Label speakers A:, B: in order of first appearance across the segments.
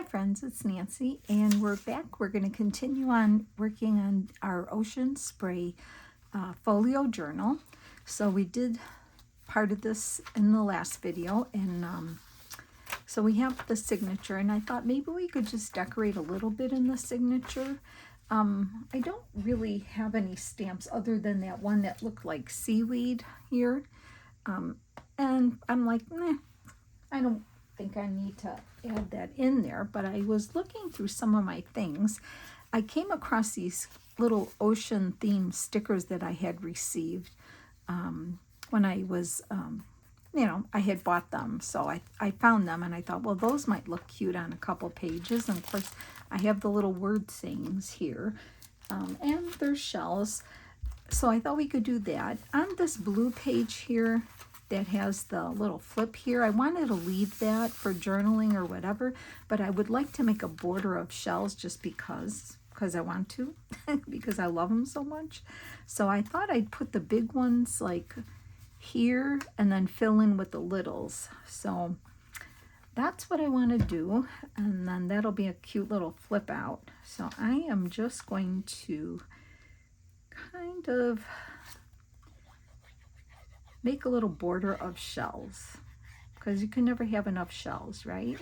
A: friends, it's Nancy, and we're back. We're going to continue on working on our Ocean Spray Folio journal. So we did part of this in the last video, and so we have the signature, and I thought maybe we could just decorate a little bit in the signature. I don't really have any stamps other than that one that looked like seaweed here, and I'm like, I don't think I need to add that in there. But I was looking through some of my things. I came across these little ocean themed stickers that I had received when I was I had bought them, so I found them and I thought, well, those might look cute on a couple pages. And of course I have the little word sayings here, and there's shells, so I thought we could do that. On this blue page here that has the little flip here, I wanted to leave that for journaling or whatever, but I would like to make a border of shells just because I want to, because I love them so much. So I thought I'd put the big ones like here and then fill in with the littles. So that's what I want to do, and then that'll be a cute little flip out. So I am just going to kind of make a little border of shells, because you can never have enough shells, right?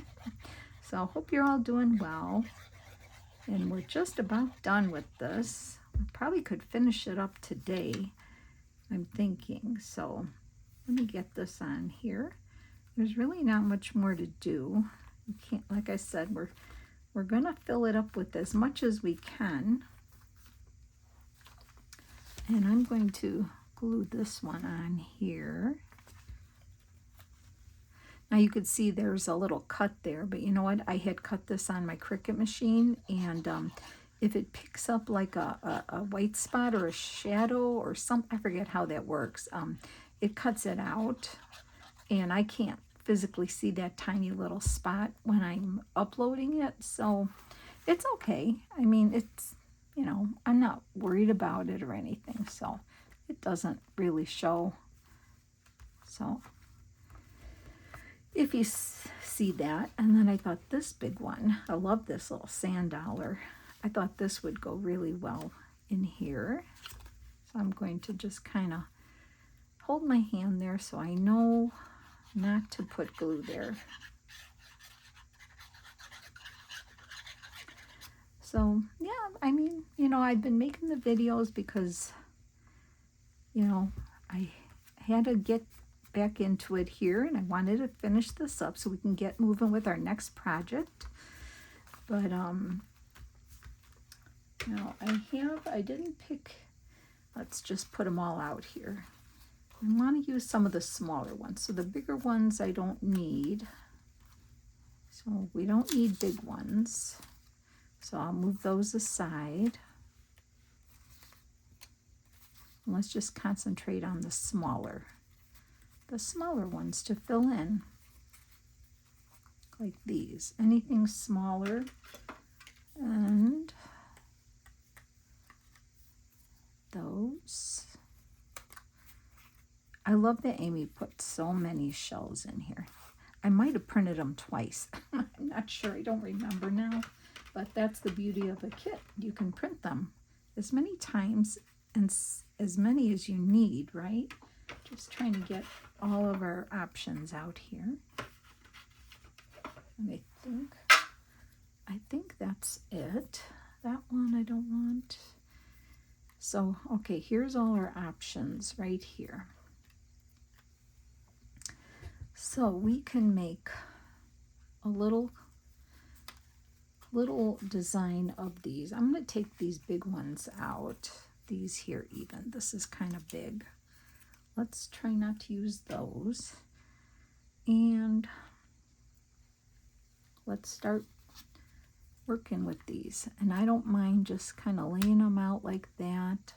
A: So I hope you're all doing well, and we're just about done with this. We probably could finish it up today, I'm thinking. So let me get this on here. There's really not much more to do. You can't, like I said, we're gonna fill it up with as much as we can, and I'm going to glue this one on here. Now you could see there's a little cut there, but you know what? I had cut this on my Cricut machine, and if it picks up like a white spot or a shadow or something, I forget how that works, it cuts it out, and I can't physically see that tiny little spot when I'm uploading it, so it's okay. I mean, it's, I'm not worried about it or anything, so it doesn't really show. So if you see that, and then I thought this big one, I love this little sand dollar. I thought this would go really well in here. So I'm going to just kind of hold my hand there so I know not to put glue there. So yeah, I mean, I've been making the videos because I had to get back into it here, and I wanted to finish this up so we can get moving with our next project. But I didn't pick, let's just put them all out here. I want to use some of the smaller ones, so the bigger ones I don't need. So we don't need big ones, so I'll move those aside. Let's just concentrate on the smaller ones to fill in, like these. Anything smaller, and those. I love that Amy put so many shells in here. I might have printed them twice. I'm not sure, I don't remember now, but that's the beauty of a kit. You can print them as many times and as many as you need, right? Just trying to get all of our options out here. And I think that's it. That one I don't want. So, okay, here's all our options right here. So we can make a little design of these. I'm going to take these big ones out. These here even. This is kind of big. Let's try not to use those. And let's start working with these. And I don't mind just kind of laying them out like that.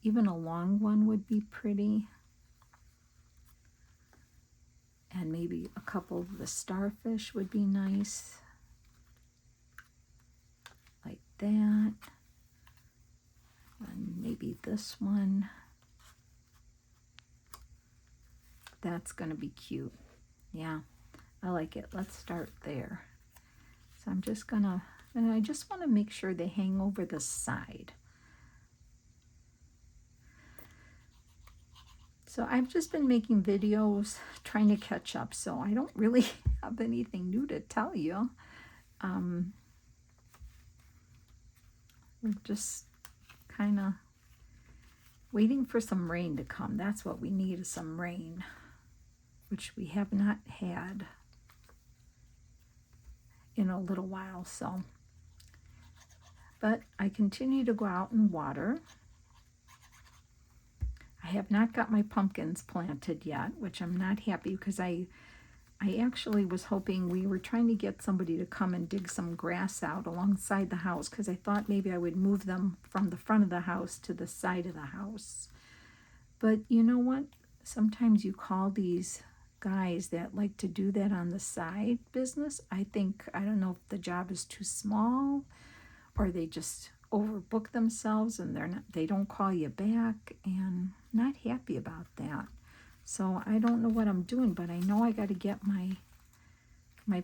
A: Even a long one would be pretty. And maybe a couple of the starfish would be nice. Like that. And maybe this one. That's going to be cute. Yeah, I like it. Let's start there. I'm just gonna, and I just want to make sure they hang over the side. So I've just been making videos trying to catch up, so I don't really have anything new to tell you. We're just kind of waiting for some rain to come. That's what we need, is some rain, which we have not had in a little while. So, but I continue to go out and water. I have not got my pumpkins planted yet, which I'm not happy, because I actually was hoping, we were trying to get somebody to come and dig some grass out alongside the house, because I thought maybe I would move them from the front of the house to the side of the house. But you know what? Sometimes you call these guys that like to do that on the side business. I don't know if the job is too small, or they just overbook themselves and they don't call you back, and not happy about that. So I don't know what I'm doing, but I know I got to get my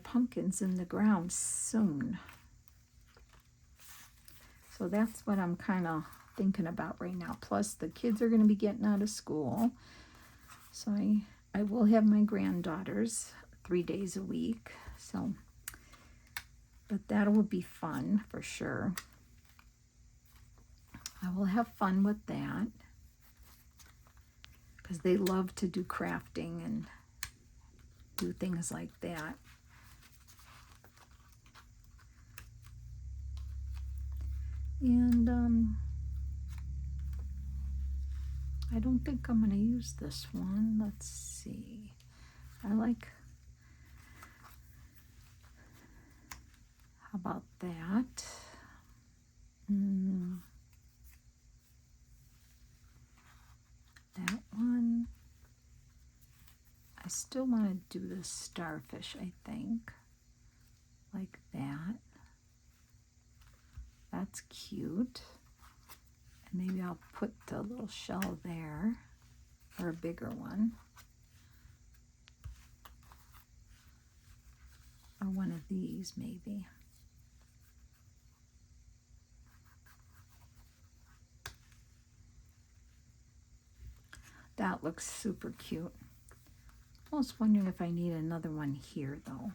A: pumpkins in the ground soon. So that's what I'm kind of thinking about right now. Plus the kids are going to be getting out of school, so I will have my granddaughters 3 days a week. So, but that will be fun for sure. I will have fun with that, because they love to do crafting and do things like that. And I don't think I'm going to use this one. Let's see. I like, how about that? That one. I still want to do this starfish, I think. Like that. That's cute. And maybe I'll put the little shell there, or a bigger one. Or one of these, maybe. That looks super cute. I was wondering if I need another one here, though.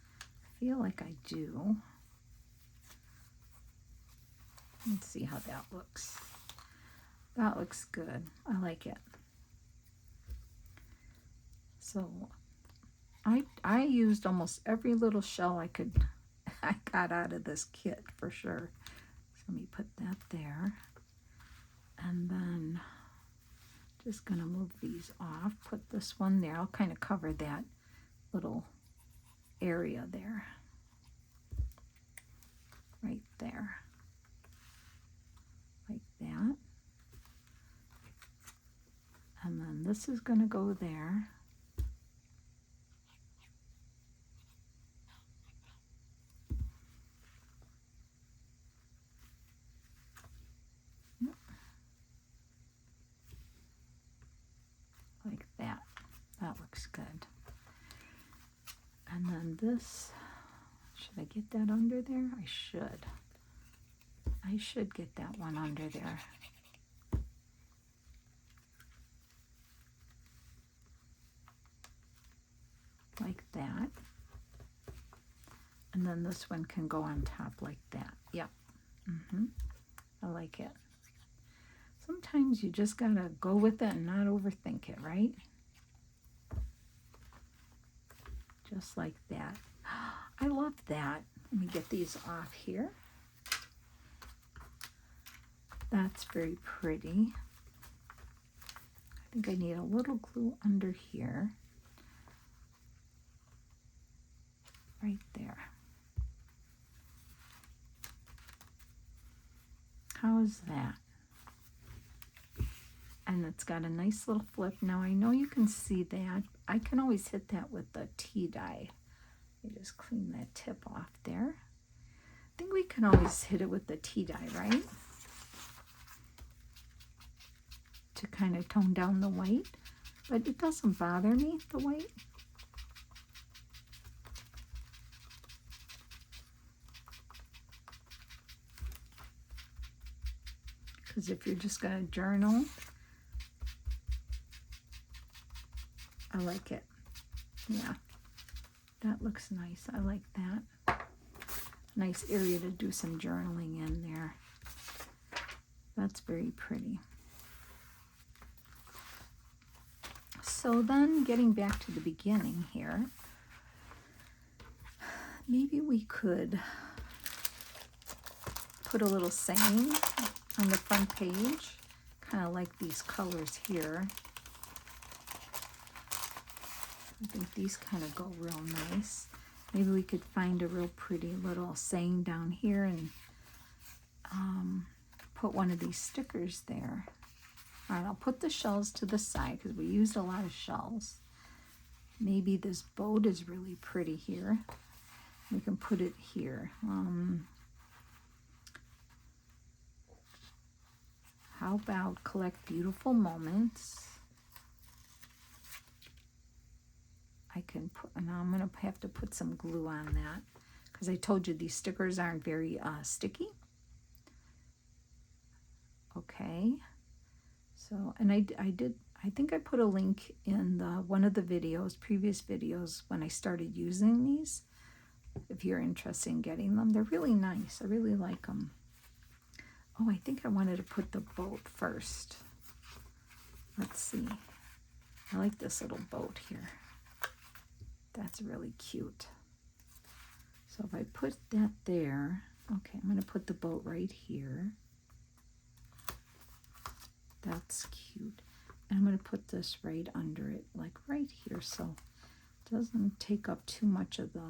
A: I feel like I do. Let's see how that looks. That looks good. I like it. So I used almost every little shell I got out of this kit for sure. So let me put that there. And then just gonna move these off, put this one there. I'll kind of cover that little area there. Right there. Like that. And then this is gonna go there. Like that. That looks good. And then this, should I get that under there? I should. I should get that one under there. Like that. And then this one can go on top like that. Yep. I like it. Sometimes you just gotta go with it and not overthink it, right? Just like that. I love that. Let me get these off here. That's very pretty. I think I need a little glue under here. Right there. How is that? And it's got a nice little flip. Now I know you can see that. I can always hit that with the tea dye. You just clean that tip off there. I think we can always hit it with the tea dye, right? To kind of tone down the white. But it doesn't bother me, the white. because if you're just going to journal, I like it. Yeah, that looks nice. I like that. Nice area to do some journaling in there. That's very pretty. So then getting back to the beginning here, maybe we could put a little saying on the front page, kind of like these colors here. I think these kind of go real nice. Maybe we could find a real pretty little saying down here and put one of these stickers there. All right, I'll put the shells to the side because we used a lot of shells. Maybe this boat is really pretty here. We can put it here. How about collect beautiful moments? I can put, and I'm going to have to put some glue on that because I told you these stickers aren't very sticky. Okay, so, and I think I put a link in one of the videos, previous videos, when I started using these, if you're interested in getting them. They're really nice. I really like them. Oh, I think I wanted to put the boat first. Let's see. I like this little boat here. That's really cute. So if I put that there, okay, I'm going to put the boat right here. That's cute. And I'm going to put this right under it, like right here, so it doesn't take up too much of the...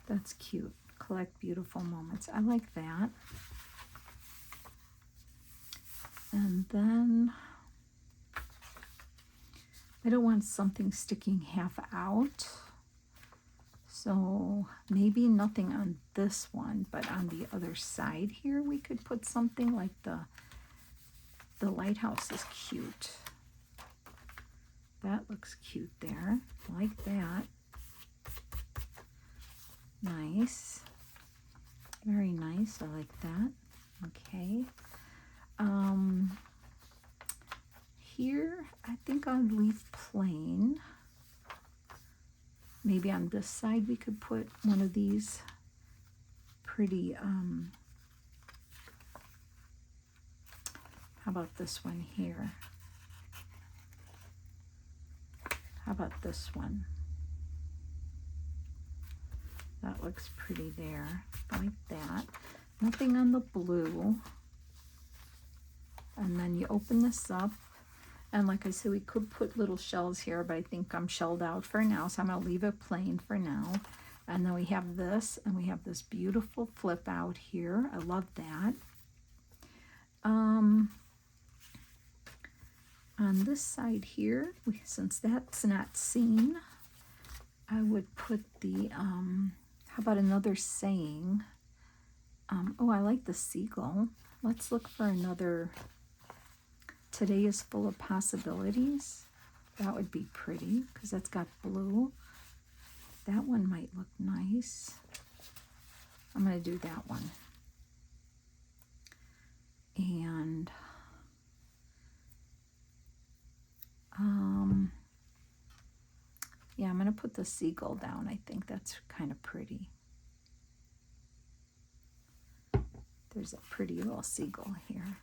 A: That's cute. Collect beautiful moments. I like that. And then I don't want something sticking half out. So maybe nothing on this one, but on the other side here we could put something like the lighthouse is cute. That looks cute there. I like that. Nice. Very nice. I like that. Okay. Here I think I'll leave plain. Maybe on this side we could put one of these pretty, how about this one here? How about this one? That looks pretty there, like that. Nothing on the blue. And then you open this up. And like I said, we could put little shells here, but I think I'm shelled out for now, so I'm going to leave it plain for now. And then we have this, and we have this beautiful flip out here. I love that. On this side here, since that's not seen, I would put the, how about another saying? Oh, I like the seagull. Let's look for another... Today is full of possibilities. That would be pretty because that's got blue. That one might look nice. I'm going to do that one. And yeah, I'm going to put the seagull down. I think that's kind of pretty. There's a pretty little seagull here.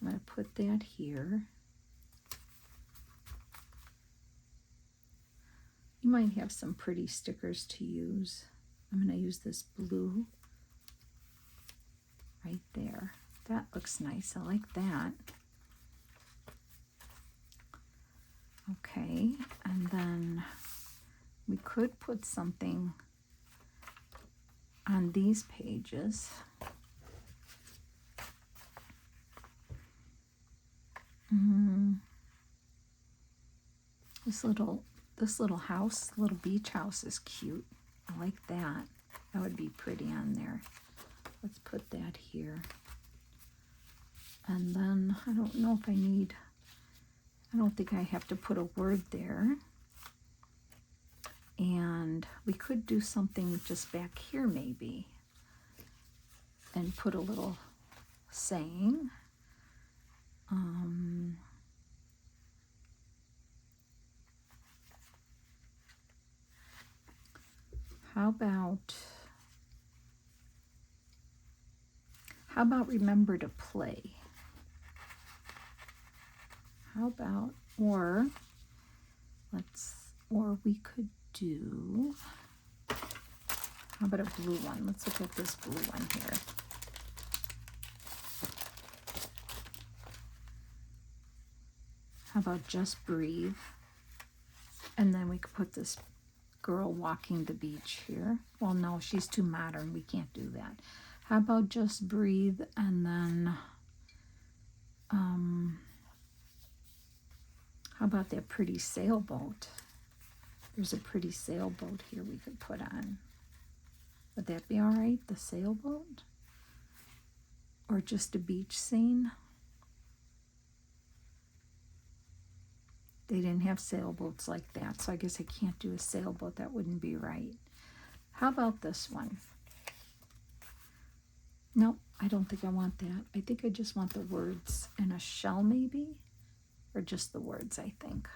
A: I'm going to put that here. You might have some pretty stickers to use. I'm going to use this blue right there. That looks nice. I like that. Okay, and then we could put something on these pages. This little house, little beach house is cute. I like that. That would be pretty on there. Let's put that here. And then I don't know if I don't think I have to put a word there. And we could do something just back here maybe and put a little saying. How about remember to play? How about, or we could do, how about a blue one? Let's look at this blue one here. How about just breathe? And then we could put this girl walking the beach here. Well, no, she's too modern. We can't do that. How about just breathe, and then how about that pretty sailboat? There's a pretty sailboat here we could put on. Would that be all right, the sailboat? Or just a beach scene? They didn't have sailboats like that, so I guess I can't do a sailboat. That wouldn't be right. How about this one? Nope, I don't think I want that. I think I just want the words in a shell maybe, or just the words, I think.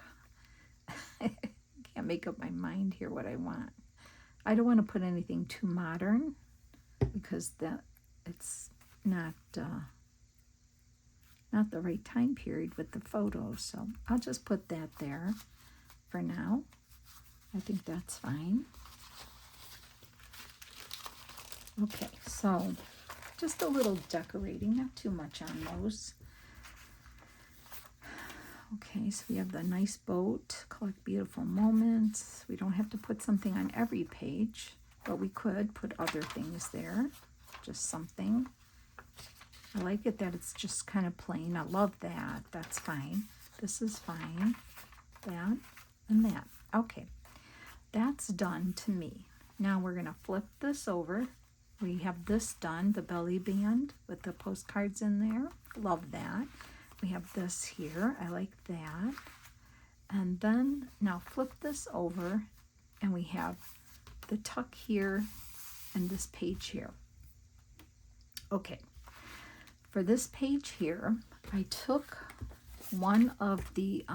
A: I can't make up my mind here what I want. I don't want to put anything too modern because it's not the right time period with the photos. So I'll just put that there for now. I think that's fine. Okay, so just a little decorating, not too much on those. Okay, so we have the nice boat, collect beautiful moments. We don't have to put something on every page, but we could put other things there, just something. I like it that it's just kind of plain. I love that. That's fine. This is fine. That and that. Okay, that's done to me. Now we're going to flip this over. We have this done, the belly band with the postcards in there. Love that. We have this here. I like that. And then now flip this over and we have the tuck here and this page here. Okay. For this page here, I took one of the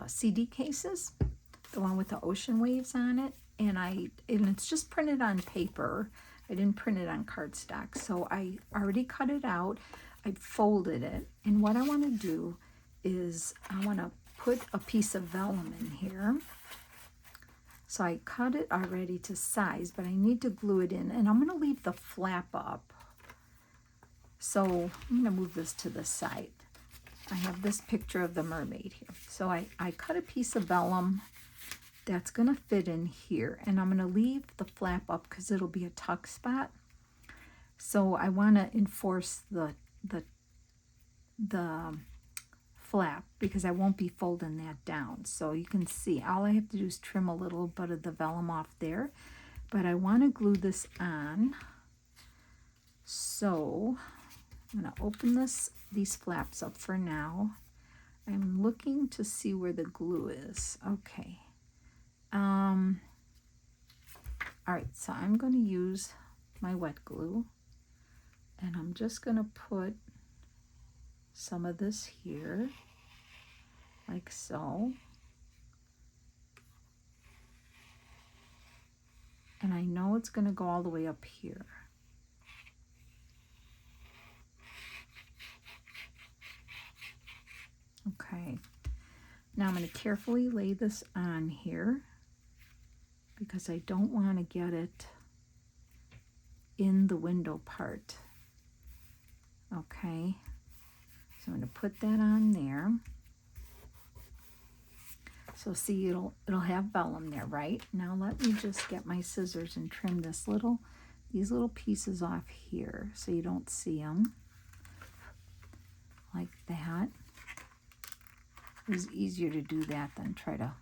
A: CD cases, the one with the ocean waves on it, and it's just printed on paper. I didn't print it on cardstock, so I already cut it out. I folded it, and what I want to do is I want to put a piece of vellum in here. So I cut it already to size, but I need to glue it in, and I'm going to leave the flap up. So I'm going to move this to the side. I have this picture of the mermaid here. So I cut a piece of vellum that's going to fit in here, and I'm going to leave the flap up because it'll be a tuck spot. So I want to enforce the flap because I won't be folding that down. So you can see all I have to do is trim a little bit of the vellum off there, but I want to glue this on. So I'm going to open these flaps up for now. I'm looking to see where the glue is. Okay. All right, so I'm going to use my wet glue, and I'm just going to put some of this here, like so. And I know it's going to go all the way up here. Okay, now I'm going to carefully lay this on here because I don't want to get it in the window part. Okay, so I'm going to put that on there. So see, it'll have vellum there, right? Now let me just get my scissors and trim these little pieces off here so you don't see them, like that. It's easier to do that than try to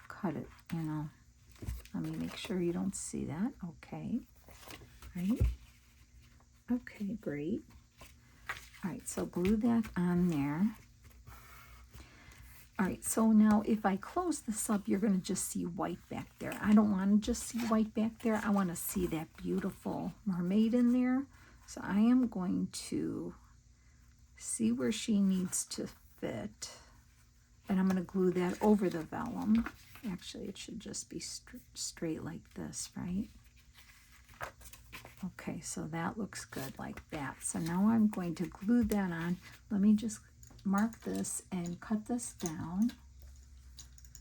A: cut it, you know. Let me make sure you don't see that. Okay, right? Okay, great. All right, so glue that on there. All right, so now if I close this up, you're going to just see white back there. I don't want to just see white back there. I want to see that beautiful mermaid in there. So I am going to see where she needs to fit. And I'm going to glue that over the vellum. Actually, it should just be straight like this, right? Okay, so that looks good like that. So now I'm going to glue that on. Let me just mark this and cut this down.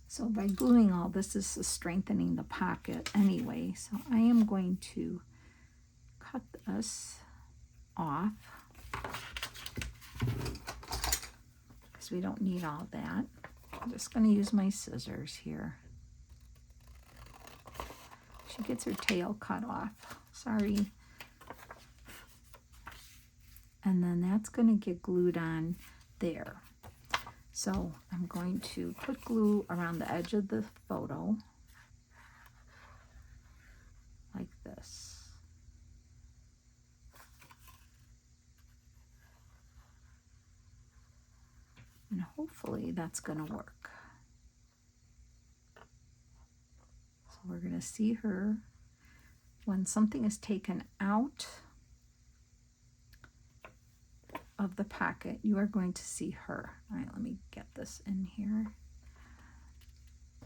A: So by gluing all this is strengthening the pocket anyway. So I am going to cut this off because we don't need all that. I'm just going to use my scissors here. She gets her tail cut off. Sorry. And then that's going to get glued on there. So I'm going to put glue around the edge of the photo like this. And hopefully that's going to work. So we're going to see her when something is taken out of the pocket. You are going to see her. All right, let me get this in here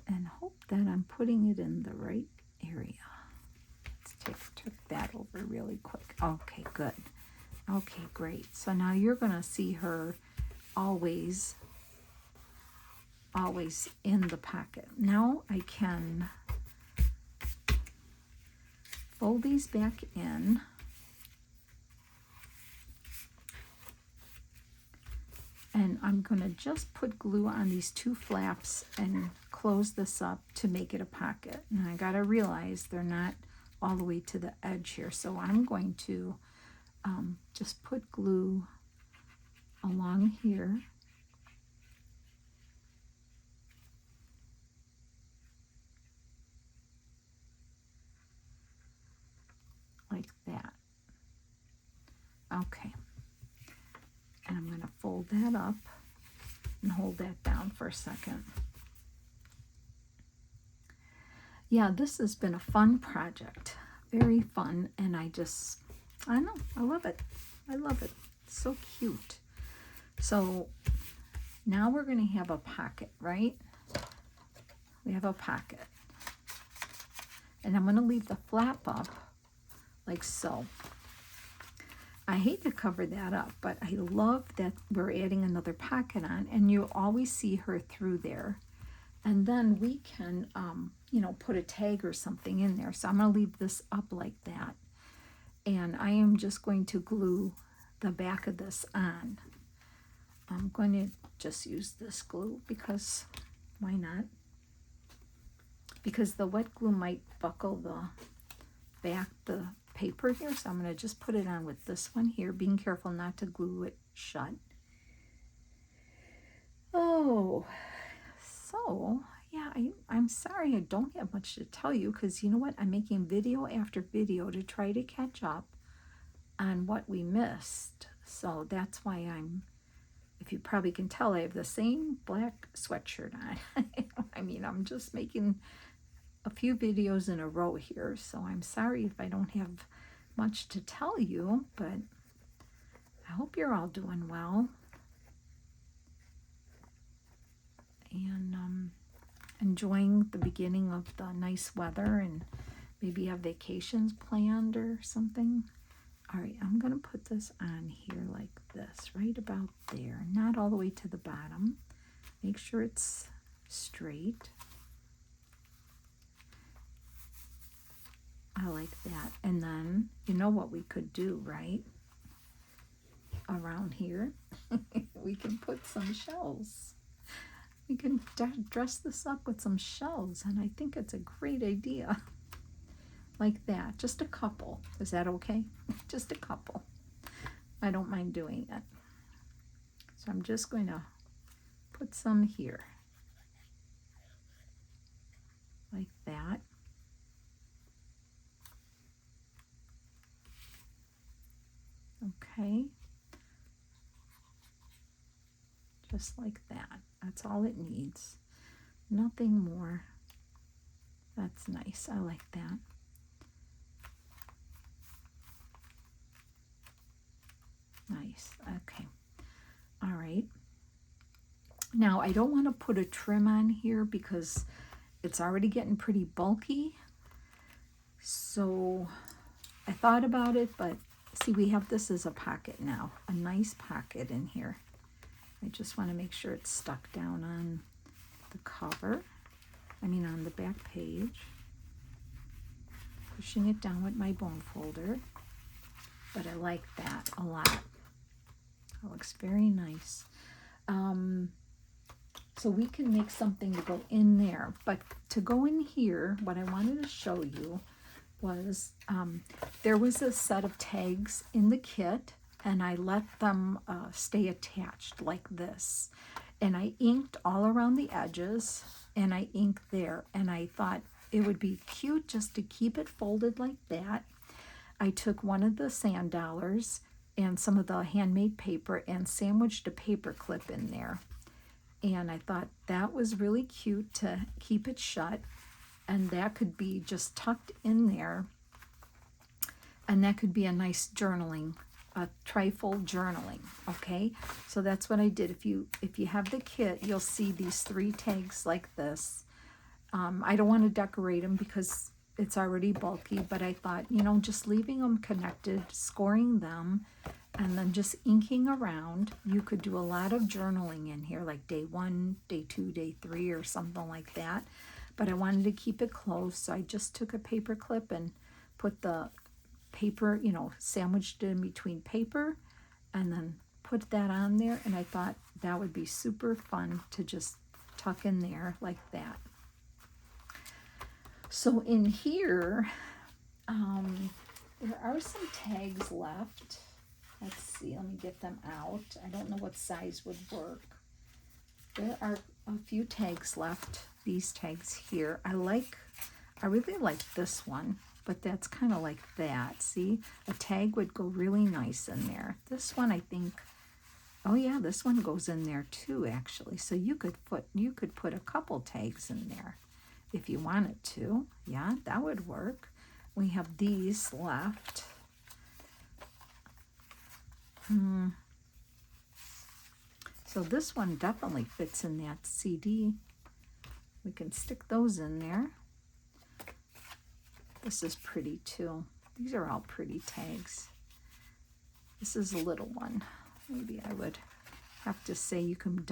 A: and hope that I'm putting it in the right area. Let's take that over really quick. Okay, good. Okay, great. So now you're going to see her always in the pocket. Now I can fold these back in. And I'm going to just put glue on these two flaps and close this up to make it a pocket. And I got to realize they're not all the way to the edge here. So I'm going to just put glue along here. Like that. Okay. And I'm going to fold that up and hold that down for a second. Yeah, this has been a fun project. Very fun. And I know, I love it. I love it. It's so cute. So now we're going to have a pocket, right? We have a pocket. And I'm going to leave the flap up like so. I hate to cover that up, but I love that we're adding another pocket on, and you'll always see her through there. And then we can, put a tag or something in there. So I'm going to leave this up like that. And I am just going to glue the back of this on. I'm going to just use this glue because why not? Because the wet glue might buckle the paper here, so I'm going to just put it on with this one here, being careful not to glue it shut. Oh, so yeah, I'm sorry I don't have much to tell you, because you know what, I'm making video after video to try to catch up on what we missed. So that's why if you probably can tell, I have the same black sweatshirt on. I mean, I'm just making a few videos in a row here, so I'm sorry if I don't have much to tell you, but I hope you're all doing well and enjoying the beginning of the nice weather, and maybe have vacations planned or something. All right, I'm going to put this on here like this, right about there, not all the way to the bottom. Make sure it's straight. I like that. And then, you know what we could do, right? Around here, we can put some shells. We can dress this up with some shells, and I think it's a great idea. Like that, just a couple. Is that okay? Just a couple. I don't mind doing it. So I'm just going to put some here. Like that. Okay. just like that. That's all it needs. Nothing more. That's nice. I like that. Nice. Okay. All right. Now, I don't want to put a trim on here because it's already getting pretty bulky. So I thought about it, but see, we have this as a pocket now. A nice pocket in here. I just want to make sure it's stuck down on the cover. I mean on the back page. Pushing it down with my bone folder. But I like that a lot. It looks very nice. So we can make something to go in there. But to go in here, what I wanted to show you was there was a set of tags in the kit, and I let them stay attached like this. And I inked all around the edges, and I inked there. And I thought it would be cute just to keep it folded like that. I took one of the sand dollars and some of the handmade paper and sandwiched a paper clip in there. And I thought that was really cute to keep it shut. And that could be just tucked in there. And that could be a nice journaling, a trifold journaling, okay? So that's what I did. If you have the kit, you'll see these 3 tags like this. I don't want to decorate them because it's already bulky, but I thought, you know, just leaving them connected, scoring them, and then just inking around. You could do a lot of journaling in here, like day 1, day 2, day 3, or something like that. But I wanted to keep it close, so I just took a paper clip and put the paper, you know, sandwiched it in between paper, and then put that on there. And I thought that would be super fun to just tuck in there like that. So in here, there are some tags left. Let's see, let me get them out. I don't know what size would work. There are a few tags left. These tags here. I really like this one, but that's kind of like that. See, a tag would go really nice in there. This one, I think, oh yeah, this one goes in there too, actually. So you could put a couple tags in there if you wanted to. Yeah, that would work. We have these left. So this one definitely fits in that CD. We can stick those in there. This is pretty too. These are all pretty tags. This is a little one. Maybe I would have to say you can put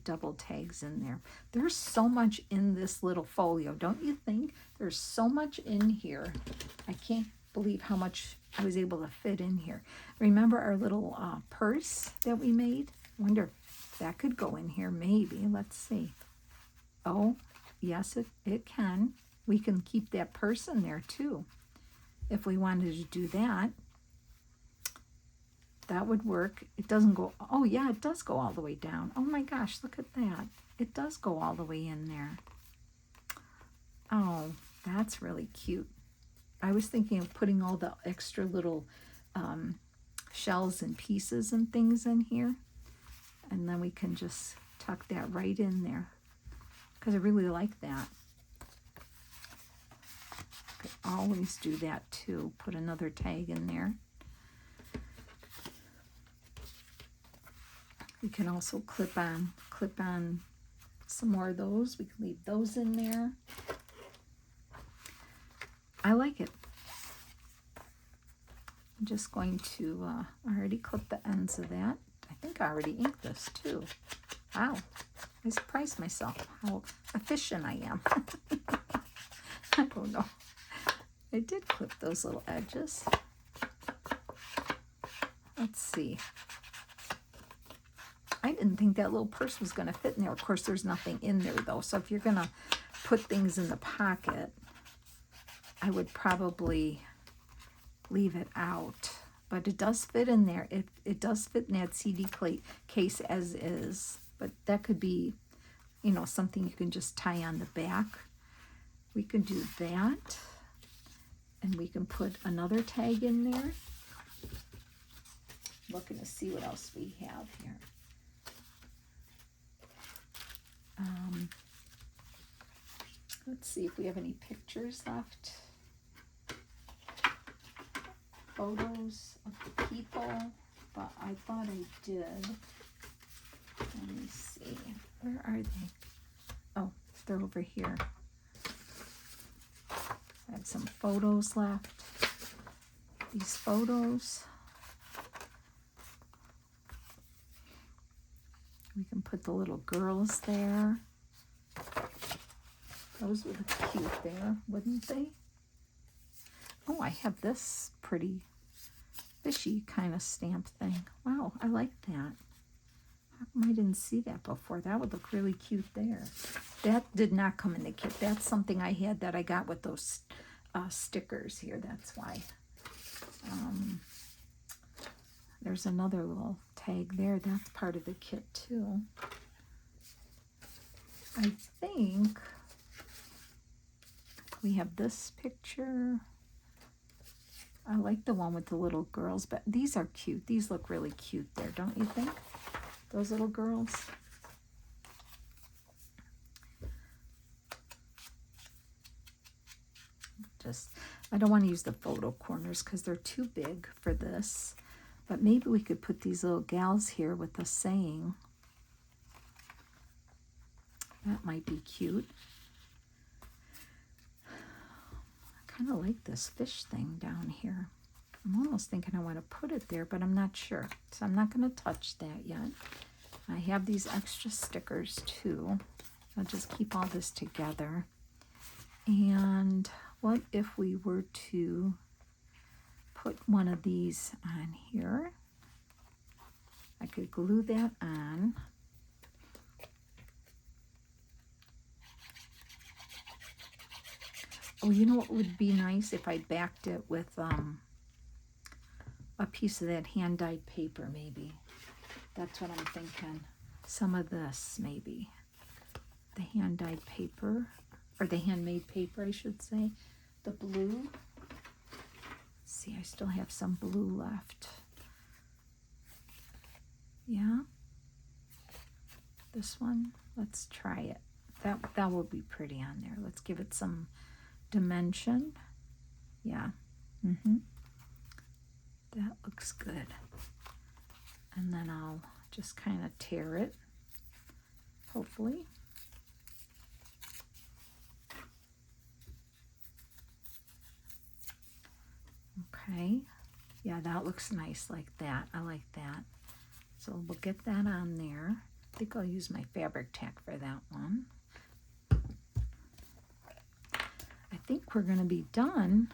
A: double tags in there. There's so much in this little folio, don't you think? There's so much in here. I can't believe how much I was able to fit in here. Remember our little purse that we made? I wonder if that could go in here, maybe. Let's see. Oh, yes, it can. We can keep that purse in there too. If we wanted to do that, that would work. It doesn't go, oh yeah, it does go all the way down. Oh my gosh, look at that. It does go all the way in there. Oh, that's really cute. I was thinking of putting all the extra little shells and pieces and things in here. And then we can just tuck that right in there. Because I really like that. Could always do that too. Put another tag in there. We can also clip on some more of those. We can leave those in there. I like it. I'm just going to already clip the ends of that. I think I already inked this too. Wow, I surprised myself how efficient I am. I don't know. I did clip those little edges. Let's see. I didn't think that little purse was going to fit in there. Of course, there's nothing in there though. So if you're going to put things in the pocket, I would probably leave it out. But it does fit in there. It does fit in that CD case as is. But that could be, you know, something you can just tie on the back. We can do that. And we can put another tag in there. Looking to see what else we have here. Let's see if we have any pictures left. Photos of the people, but I thought I did. Let me see. Where are they? Oh, they're over here. I had some photos left. These photos. We can put the little girls there. Those would look cute there, wouldn't they? Oh, I have this pretty fishy kind of stamp thing. Wow, I like that. How come I didn't see that before? That would look really cute there. That did not come in the kit. That's something I had that I got with those stickers here. That's why. There's another little tag there. That's part of the kit too. I think we have this picture. I like the one with the little girls, but these are cute. These look really cute there, don't you think? Those little girls. I don't want to use the photo corners because they're too big for this. But maybe we could put these little gals here with a saying. That might be cute. I kind of like this fish thing down here. I'm almost thinking I want to put it there, but I'm not sure. So I'm not going to touch that yet. I have these extra stickers too. I'll just keep all this together. And what if we were to put one of these on here? I could glue that on. Oh, you know what would be nice if I backed it with a piece of that hand-dyed paper, maybe. That's what I'm thinking. Some of this, maybe. The hand-dyed paper, or the handmade paper, I should say. The blue. Let's see, I still have some blue left. Yeah. This one, let's try it. That will be pretty on there. Let's give it some dimension. Yeah. That looks good. And then I'll just kind of tear it, hopefully. Okay. Yeah, that looks nice like that. I like that. So we'll get that on there. I think I'll use my fabric tack for that one. I think we're going to be done.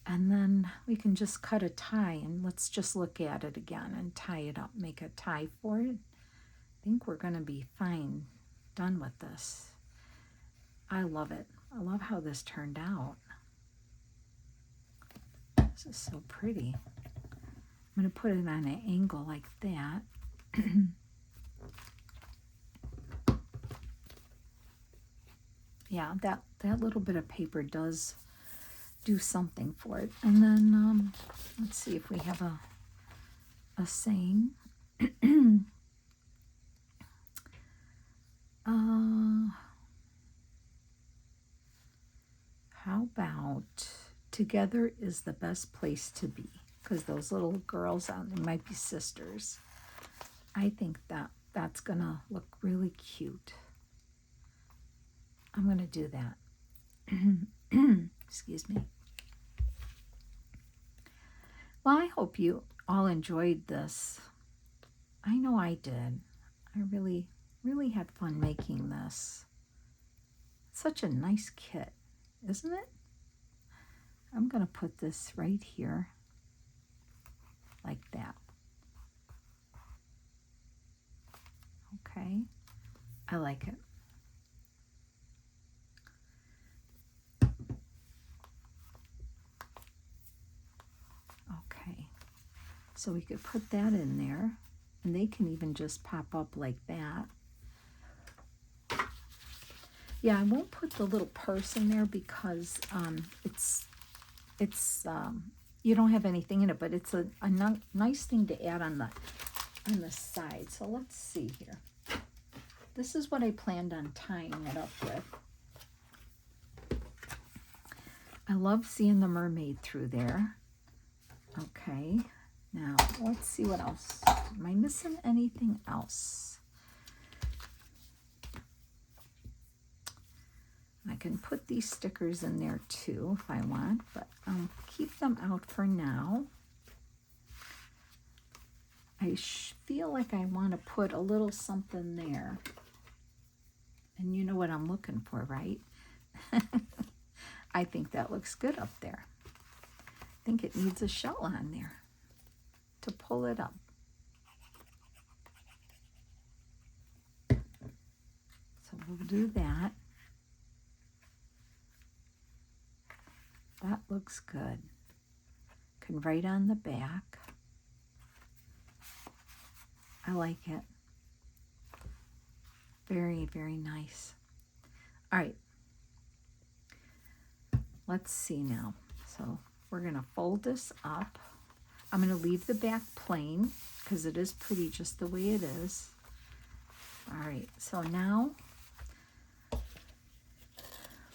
A: And then we can just cut a tie, and let's just look at it again and tie it up, make a tie for it. I think we're going to be fine, done with this. I love it. I love how this turned out. This is so pretty. I'm going to put it on an angle like that. Yeah, that little bit of paper does do something for it. And then let's see if we have a saying. How about together is the best place to be? Because those little girls, they might be sisters. I think that's gonna look really cute. I'm gonna do that. Excuse me. Well, I hope you all enjoyed this. I know I did. I really, really had fun making this. Such a nice kit, isn't it? I'm gonna put this right here, like that. Okay, I like it. Okay, so we could put that in there, and they can even just pop up like that. Yeah, I won't put the little purse in there because it's you don't have anything in it, but it's a nice thing to add on the side. So let's see here. This is what I planned on tying it up with. I love seeing the mermaid through there. Okay, now let's see what else. Am I missing anything else? I can put these stickers in there too if I want, but I'll keep them out for now. I feel like I want to put a little something there. And you know what I'm looking for, right? I think that looks good up there. I think it needs a shell on there to pull it up. So we'll do that. That looks good. Can write on the back. I like it. Very, very nice. All right. Let's see now. So we're going to fold this up. I'm going to leave the back plain because it is pretty just the way it is. All right. So now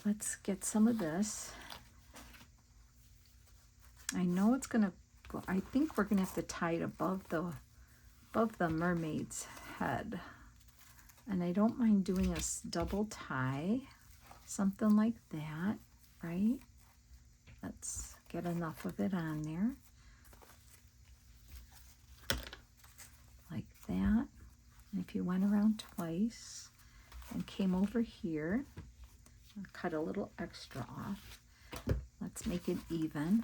A: let's get some of this. I know it's going to go. I think we're going to have to tie it above the mermaid's head. And I don't mind doing a double tie, something like that, right? Let's get enough of it on there. Like that. And if you went around twice and came over here, I'll cut a little extra off. Let's make it even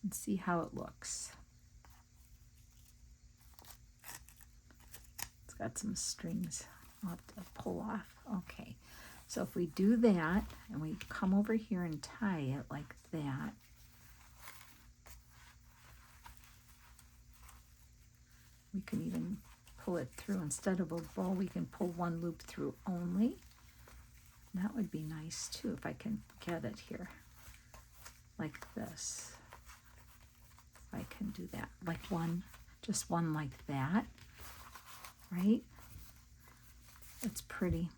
A: and see how it looks. It's got some strings I'll have to pull off. Okay, so if we do that and we come over here and tie it like that, we can even pull it through. Instead of a bow, we can pull one loop through only. That would be nice too if I can get it here like this. I can do that like one, just one like that, right? It's pretty.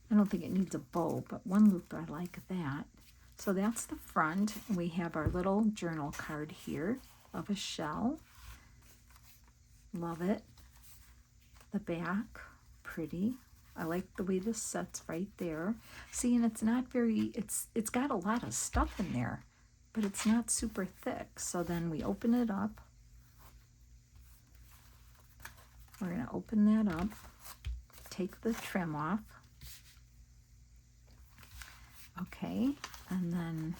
A: I don't think it needs a bow, but one loop, I like that. So that's the front. We have our little journal card here of a shell. Love it. The back, pretty. I like the way this sets right there. See, and it's not very, it's got a lot of stuff in there, but it's not super thick. So then we open it up. We're going to open that up, take the trim off. Okay, and then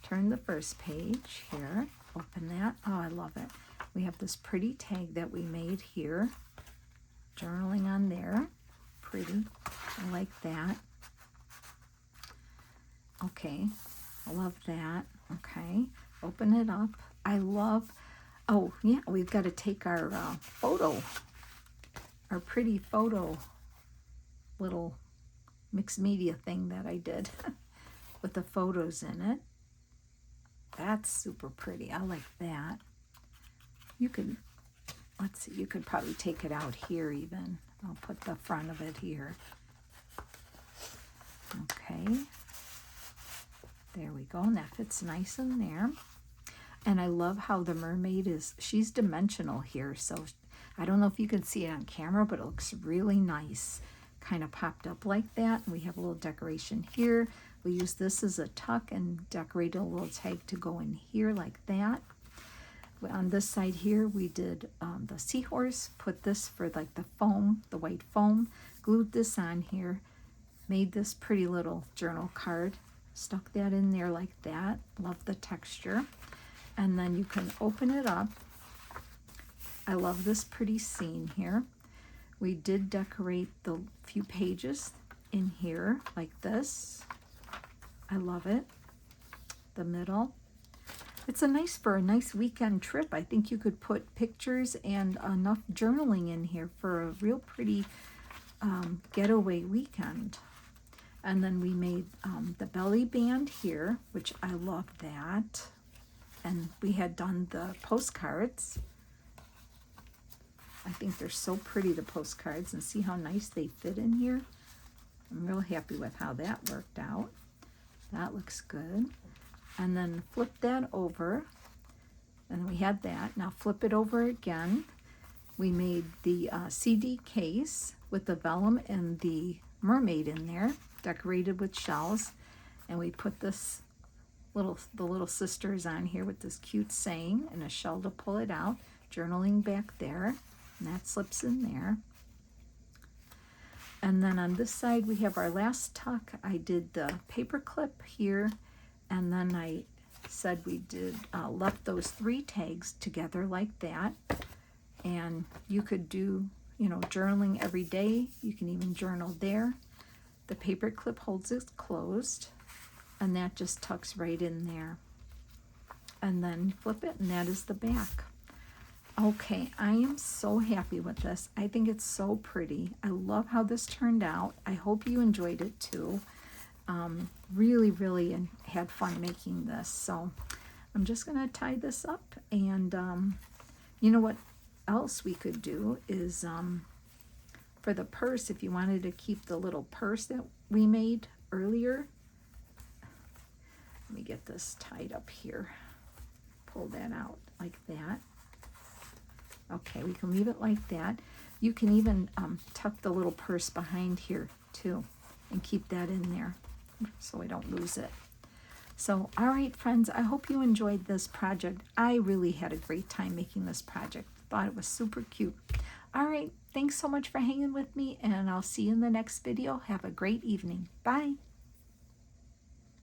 A: turn the first page here, open that. Oh, I love it. We have this pretty tag that we made here, journaling on there. Pretty, I like that. Okay, I love that. Okay, open it up. I love, oh yeah, we've got to take our photo, our pretty photo little mixed media thing that I did with the photos in it. That's super pretty. I like that. You could, let's see, you could probably take it out here even. I'll put the front of it here. Okay. There we go. And that fits nice in there. And I love how the mermaid is, she's dimensional here. So I don't know if you can see it on camera, but it looks really nice. Kind of popped up like that. And we have a little decoration here. We use this as a tuck and decorate a little tag to go in here like that. On this side here, we did the seahorse, put this for like the foam, the white foam, glued this on here, made this pretty little journal card, stuck that in there like that. Love the texture. And then you can open it up. I love this pretty scene here. We did decorate the few pages in here like this. I love it. The middle. It's a nice, for a nice weekend trip. I think you could put pictures and enough journaling in here for a real pretty getaway weekend. And then we made the belly band here, which I love that. And we had done the postcards. I think they're so pretty, the postcards, and see how nice they fit in here. I'm real happy with how that worked out. That looks good. And then flip that over. And we had that. Now flip it over again. We made the CD case with the vellum and the mermaid in there, decorated with shells. And we put this the little sisters on here with this cute saying and a shell to pull it out. Journaling back there. And that slips in there. And then on this side we have our last tuck. I did the paper clip here, and then I said we did left those 3 tags together like that. And you could do, you know, journaling every day. You can even journal there. The paper clip holds it closed, and that just tucks right in there. And then flip it, and that is the back. Okay, I am so happy with this. I think it's so pretty. I love how this turned out. I hope you enjoyed it too. Really had fun making this. So I'm just going to tie this up, and you know what else we could do is for the purse, if you wanted to keep the little purse that we made earlier. Let me get this tied up here. Pull that out like that. Okay, we can leave it like that. You can even tuck the little purse behind here too and keep that in there so we don't lose it. So, all right, friends, I hope you enjoyed this project. I really had a great time making this project. Thought it was super cute. All right, thanks so much for hanging with me, and I'll see you in the next video. Have a great evening. Bye.